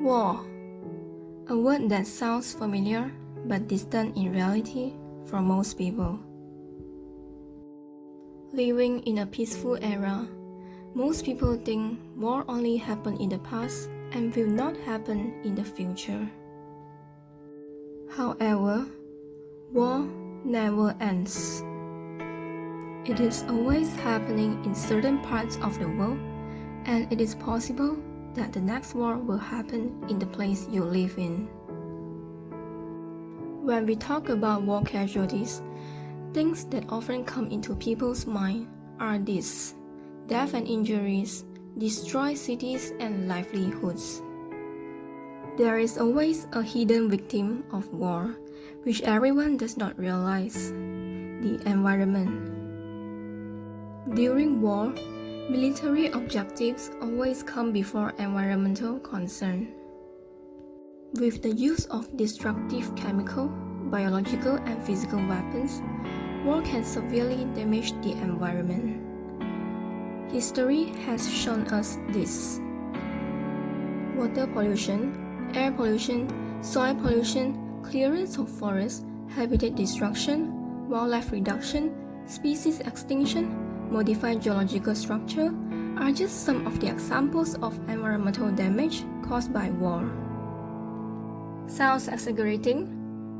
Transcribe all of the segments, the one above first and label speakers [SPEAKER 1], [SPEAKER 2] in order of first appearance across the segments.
[SPEAKER 1] War, a word that sounds familiar but distant in reality for most people. Living in a peaceful era, most people think war only happened in the past and will not happen in the future. However, war never ends. It is always happening in certain parts of the world, and it is possible that the next war will happen in the place you live in. When we talk about war casualties, things that often come into people's mind are these: death and injuries, destroyed cities and livelihoods. There is always a hidden victim of war, which everyone does not realize: the environment. During war, military objectives always come before environmental concern. With the use of destructive chemical, biological and physical weapons, war can severely damage the environment. History has shown us this. Water pollution, air pollution, soil pollution, clearance of forests, habitat destruction, wildlife reduction, species extinction, modified geological structure are just some of the examples of environmental damage caused by war. Sounds exaggerating?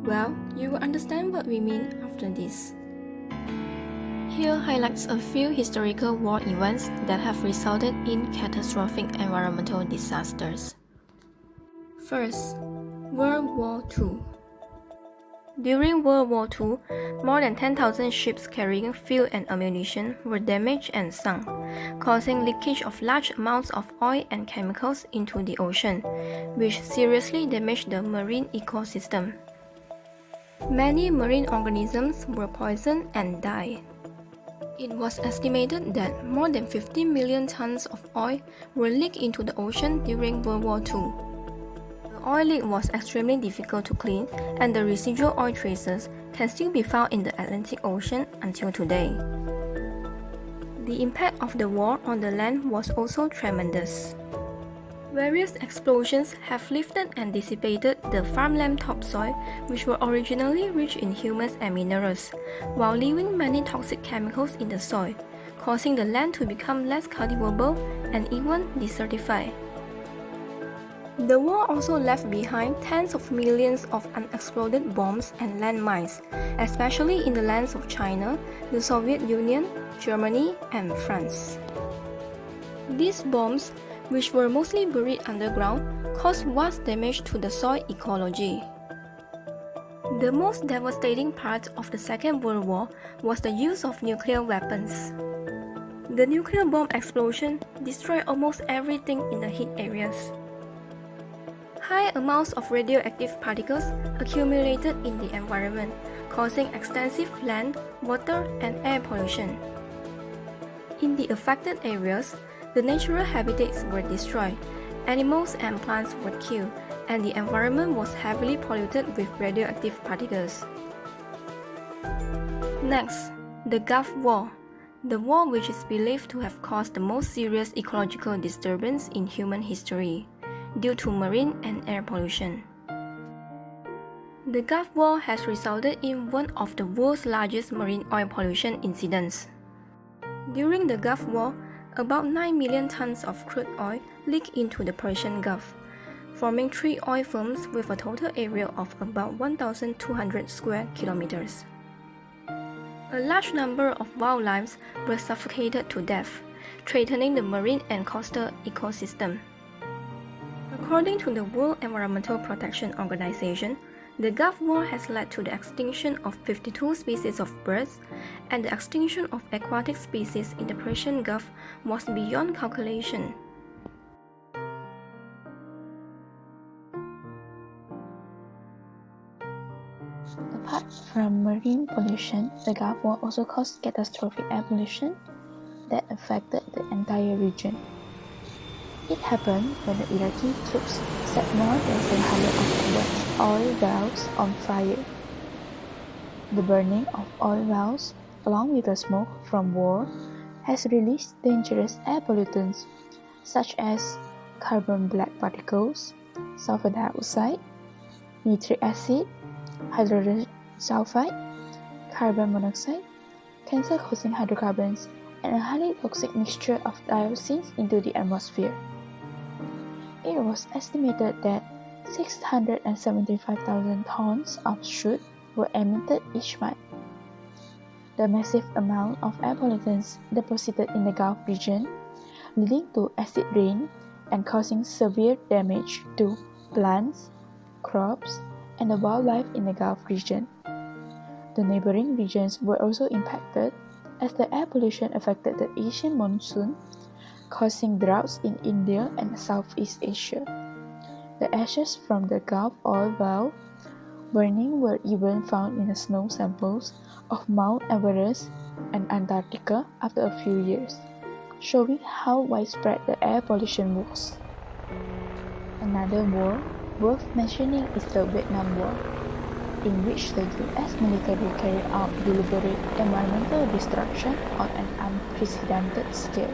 [SPEAKER 1] Well, you will understand what we mean after this. Here highlights a few historical war events that have resulted in catastrophic environmental disasters. First, World War II. During World War II, more than 10,000 ships carrying fuel and ammunition were damaged and sunk, causing leakage of large amounts of oil and chemicals into the ocean, which seriously damaged the marine ecosystem. Many marine organisms were poisoned and died. It was estimated that more than 50 million tons of oil were leaked into the ocean during World War II. The oil leak was extremely difficult to clean, and the residual oil traces can still be found in the Atlantic Ocean until today. The impact of the war on the land was also tremendous. Various explosions have lifted and dissipated the farmland topsoil, which were originally rich in humus and minerals, while leaving many toxic chemicals in the soil, causing the land to become less cultivable and even desertified. The war also left behind tens of millions of unexploded bombs and landmines, especially in the lands of China, the Soviet Union, Germany, and France. These bombs, which were mostly buried underground, caused vast damage to the soil ecology. The most devastating part of the Second World War was the use of nuclear weapons. The nuclear bomb explosion destroyed almost everything in the hit areas. High amounts of radioactive particles accumulated in the environment, causing extensive land, water, and air pollution. In the affected areas, the natural habitats were destroyed, animals and plants were killed, and the environment was heavily polluted with radioactive particles. Next, the Gulf War, the war which is believed to have caused the most serious ecological disturbance in human history, due to marine and air pollution. The Gulf War has resulted in one of the world's largest marine oil pollution incidents. During the Gulf War, about 9 million tons of crude oil leaked into the Persian Gulf, forming 3 oil farms with a total area of about 1,200 square kilometers. A large number of wildlife were suffocated to death, threatening the marine and coastal ecosystem. According to the World Environmental Protection Organization, the Gulf War has led to the extinction of 52 species of birds, and the extinction of aquatic species in the Persian Gulf was beyond calculation.
[SPEAKER 2] Apart from marine pollution, the Gulf War also caused catastrophic air pollution that affected the entire region. It happened when the Iraqi troops set more than 700 of oil wells on fire. The burning of oil wells, along with the smoke from war, has released dangerous air pollutants such as carbon black particles, sulfur dioxide, nitric acid, hydrogen sulfide, carbon monoxide, cancer-causing hydrocarbons, and a highly toxic mixture of dioxins into the atmosphere. It was estimated that 675,000 tons of soot were emitted each month. The massive amount of air pollutants deposited in the Gulf region, leading to acid rain and causing severe damage to plants, crops, and the wildlife in the Gulf region. The neighboring regions were also impacted as the air pollution affected the Asian monsoon, causing droughts in India and Southeast Asia. The ashes from the Gulf oil well burning were even found in the snow samples of Mount Everest and Antarctica after a few years, showing how widespread the air pollution was. Another war worth mentioning is the Vietnam War, in which the US military carried out deliberate environmental destruction on an unprecedented scale.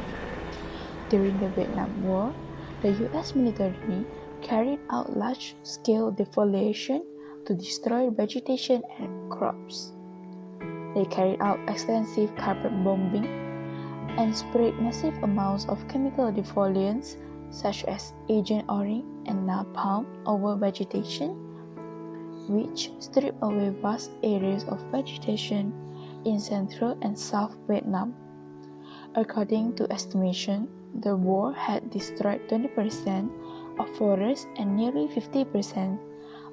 [SPEAKER 2] During the Vietnam War, the US military carried out large-scale defoliation to destroy vegetation and crops. They carried out extensive carpet bombing and sprayed massive amounts of chemical defoliants such as Agent Orange and napalm over vegetation, which stripped away vast areas of vegetation in central and south Vietnam. According to estimation, the war had destroyed 20% of forests and nearly 50%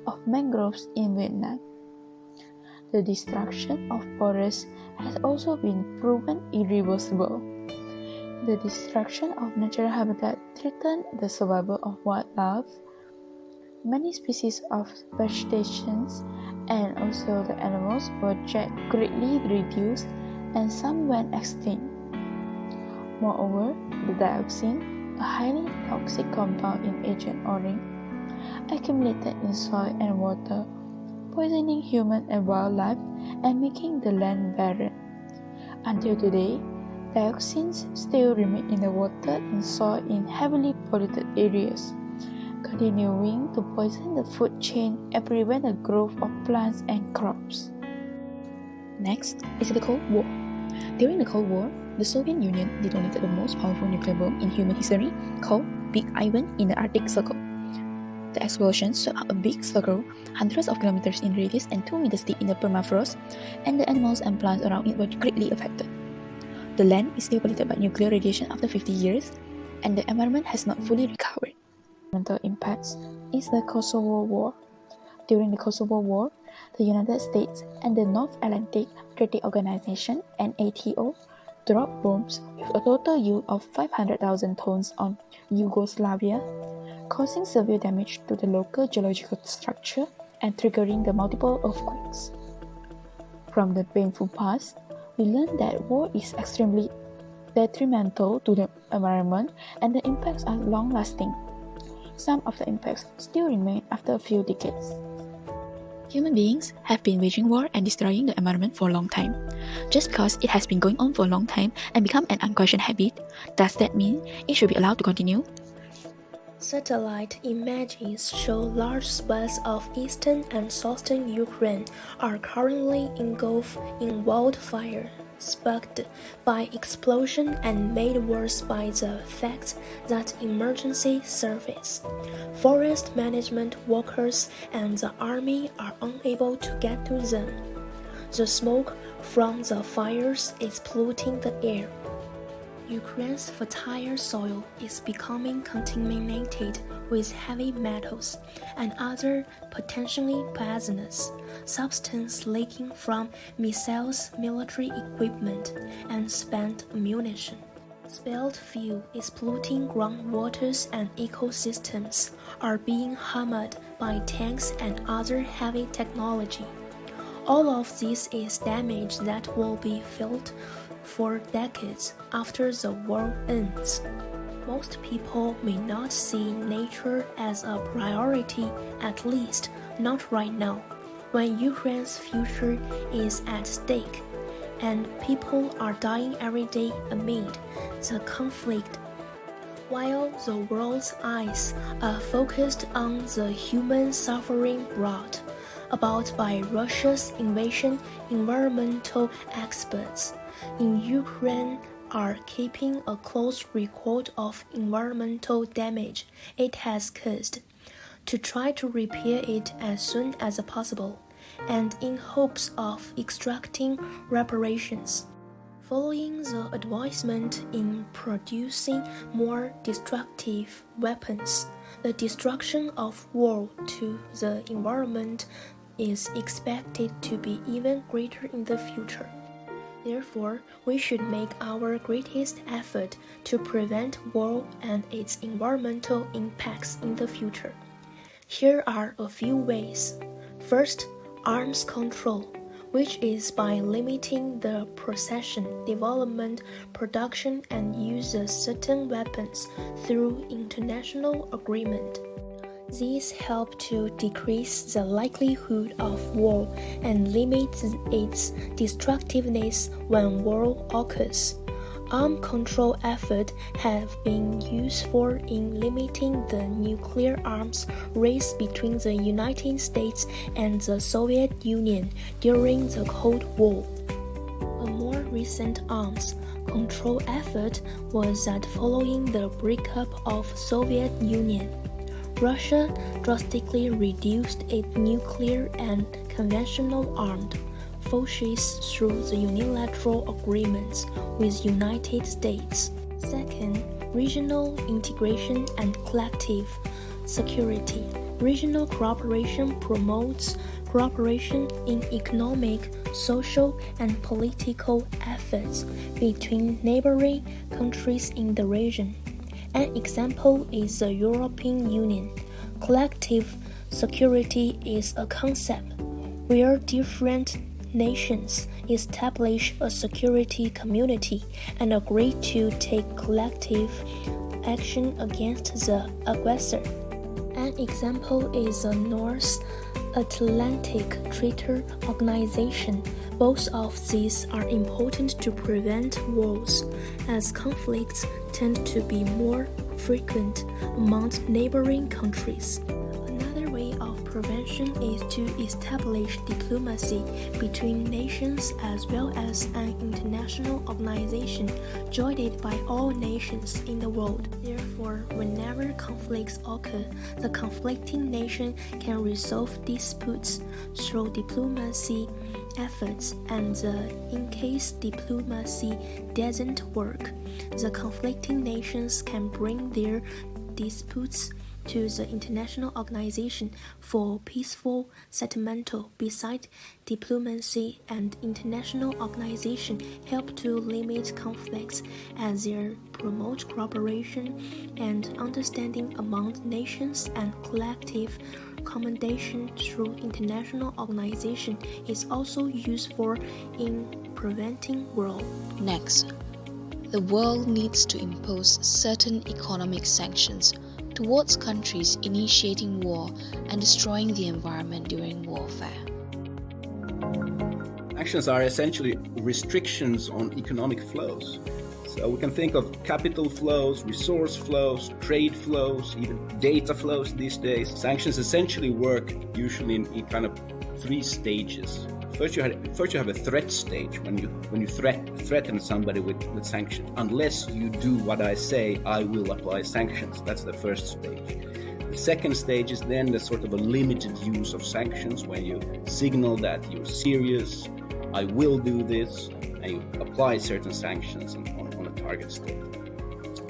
[SPEAKER 2] of mangroves in Vietnam. The destruction of forests has also been proven irreversible. The destruction of natural habitat threatened the survival of wildlife. Many species of vegetation and also the animals were greatly reduced and some went extinct. Moreover, the dioxin, a highly toxic compound in Agent Orange, accumulated in soil and water, poisoning human and wildlife and making the land barren. Until today, dioxins still remain in the water and soil in heavily polluted areas, continuing to poison the food chain and prevent the growth of plants and crops.
[SPEAKER 3] Next is the Cold War. During the Cold War, the Soviet Union detonated the most powerful nuclear bomb in human history, called Big Ivan, in the Arctic Circle. The explosion swept out a big circle, hundreds of kilometers in radius and 2 meters deep in the permafrost, and the animals and plants around it were greatly affected. The land is still polluted by nuclear radiation after 50 years, and the environment has not fully recovered.
[SPEAKER 2] Environmental impacts is the Kosovo War. During the Kosovo War, the United States and the North Atlantic Treaty Organization (NATO) dropped bombs with a total yield of 500,000 tons on Yugoslavia, causing severe damage to the local geological structure and triggering the multiple earthquakes. From the painful past, we learned that war is extremely detrimental to the environment and the impacts are long-lasting. Some of the impacts still remain after a few decades.
[SPEAKER 3] Human beings have been waging war and destroying the environment for a long time. Just because it has been going on for a long time and become an unquestioned habit, does that mean it should be allowed to continue?
[SPEAKER 1] Satellite images show large swaths of eastern and southern Ukraine are currently engulfed in wildfire, sparked by explosion and made worse by the fact that emergency service, forest management workers and the army are unable to get to them. The smoke from the fires is polluting the air. Ukraine's fertile soil is becoming contaminated with heavy metals and other potentially poisonous substances leaking from missiles, military equipment, and spent ammunition. Spilled fuel is polluting groundwaters and ecosystems are being harmed by tanks and other heavy technology. All of this is damage that will be felt for decades after the war ends. Most people may not see nature as a priority, at least not right now, when Ukraine's future is at stake, and people are dying every day amid the conflict.
[SPEAKER 4] While the world's eyes are focused on the human suffering brought about by Russia's invasion, environmental experts in Ukraine are keeping a close record of environmental damage it has caused, to try to repair it as soon as possible, and in hopes of extracting reparations. Following the advancement in producing more destructive weapons, the destruction of war to the environment is expected to be even greater in the future. Therefore, we should make our greatest effort to prevent war and its environmental impacts in the future. Here are a few ways. First, arms control, which is by limiting the possession, development, production, and use of certain weapons through international agreement. These help to decrease the likelihood of war and limit its destructiveness when war occurs. Arm control efforts have been useful in limiting the nuclear arms race between the United States and the Soviet Union during the Cold War. A more recent arms control effort was that following the breakup of Soviet Union, Russia drastically reduced its nuclear and conventional armed forces through the unilateral agreements with United States. Second, regional integration and collective security. Regional cooperation promotes cooperation in economic, social, and political efforts between neighboring countries in the region. An example is the European Union. Collective security is a concept where different nations establish a security community and agree to take collective action against the aggressor. An example is the North Atlantic Treaty Organization. Both of these are important to prevent wars, as conflicts tend to be more frequent among neighboring countries. Another way of prevention is to establish diplomacy between nations as well as an international organization joined by all nations in the world. Therefore, whenever conflicts occur, the conflicting nation can resolve disputes through diplomacy efforts, and in case diplomacy doesn't work, the conflicting nations can bring their disputes to the international organization for peaceful settlement. Besides, diplomacy and international organization help to limit conflicts as they promote cooperation and understanding among nations, and collective commendation through international organization is also useful in preventing war.
[SPEAKER 3] Next, the world needs to impose certain economic sanctions towards countries initiating war and destroying the environment during warfare.
[SPEAKER 5] Sanctions are essentially restrictions on economic flows. So we can think of capital flows, resource flows, trade flows, even data flows these days. Sanctions essentially work usually in kind of three stages. First you have a threat stage, when you threaten somebody with sanctions. Unless you do what I say, I will apply sanctions. That's the first stage. The second stage is then the sort of a limited use of sanctions, when you signal that you're serious, I will do this, and you apply certain sanctions on a target state.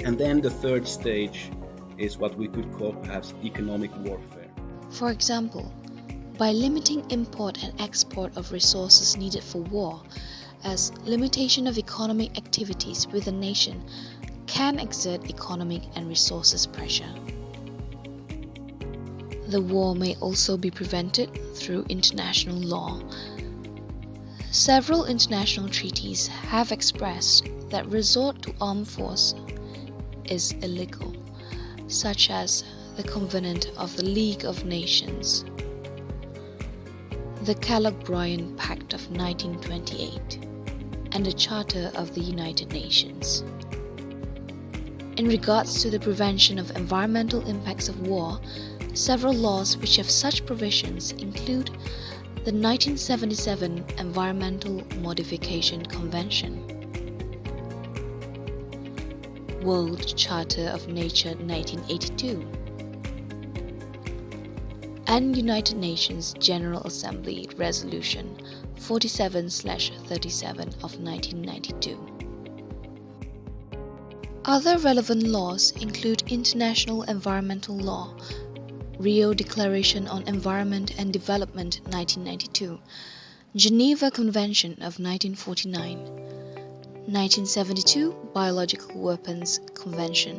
[SPEAKER 5] And then the third stage is what we could call perhaps economic warfare.
[SPEAKER 3] For example, by limiting import and export of resources needed for war, as limitation of economic activities with a nation can exert economic and resources pressure. The war may also be prevented through international law. Several international treaties have expressed that resort to armed force is illegal, such as the Covenant of the League of Nations, the Kellogg-Briand Pact of 1928, and the Charter of the United Nations. In regards to the prevention of environmental impacts of war, several laws which have such provisions include the 1977 Environmental Modification Convention, World Charter of Nature 1982, and United Nations General Assembly Resolution 47/37 of 1992. Other relevant laws include International Environmental Law, Rio Declaration on Environment and Development 1992, Geneva Convention of 1949, 1972 Biological Weapons Convention,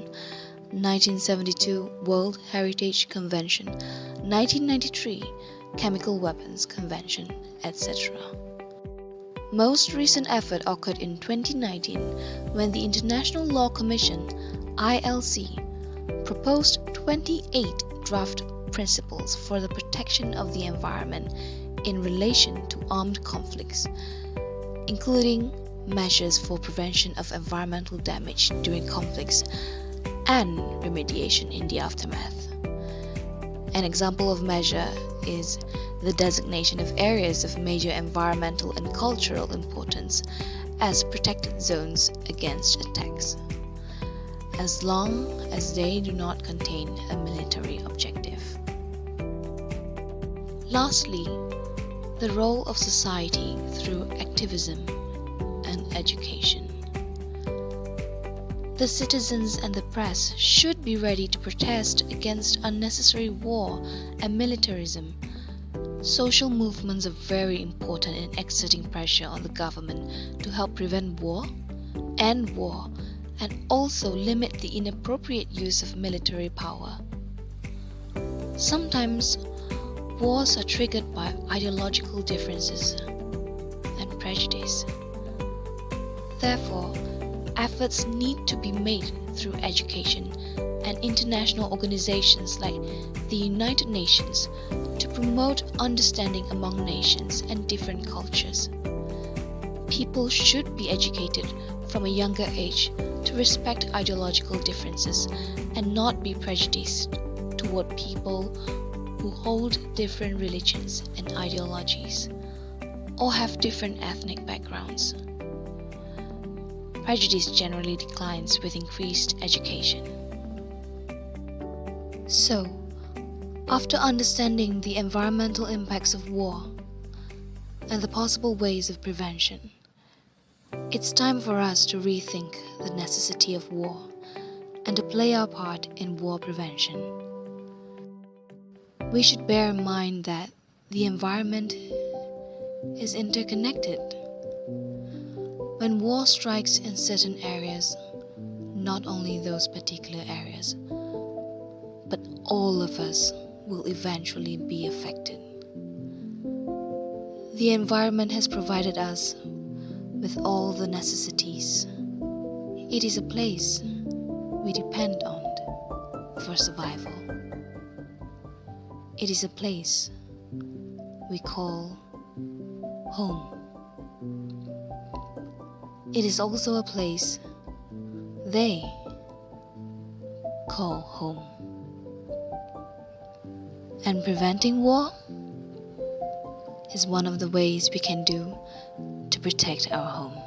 [SPEAKER 3] 1972 World Heritage Convention, 1993 Chemical Weapons Convention, etc. Most recent effort occurred in 2019 when the International Law Commission (ILC) proposed 28 draft principles for the protection of the environment in relation to armed conflicts, including measures for prevention of environmental damage during conflicts and remediation in the aftermath. An example of measure is the designation of areas of major environmental and cultural importance as protected zones against attacks, as long as they do not contain a military objective. Lastly, the role of society through activism and education. The citizens and the press should be ready to protest against unnecessary war and militarism. Social movements are very important in exerting pressure on the government to help prevent war, end war, and also limit the inappropriate use of military power. Sometimes, wars are triggered by ideological differences and prejudice. Therefore, efforts need to be made through education and international organizations like the United Nations to promote understanding among nations and different cultures. People should be educated from a younger age to respect ideological differences and not be prejudiced toward people who hold different religions and ideologies or have different ethnic backgrounds. Prejudice generally declines with increased education. So, after understanding the environmental impacts of war and the possible ways of prevention, it's time for us to rethink the necessity of war and to play our part in war prevention. We should bear in mind that the environment is interconnected. When war strikes in certain areas, not only those particular areas, but all of us will eventually be affected. The environment has provided us with all the necessities. It is a place we depend on for survival. It is a place we call home. It is also a place they call home. And preventing war is one of the ways we can do to protect our home.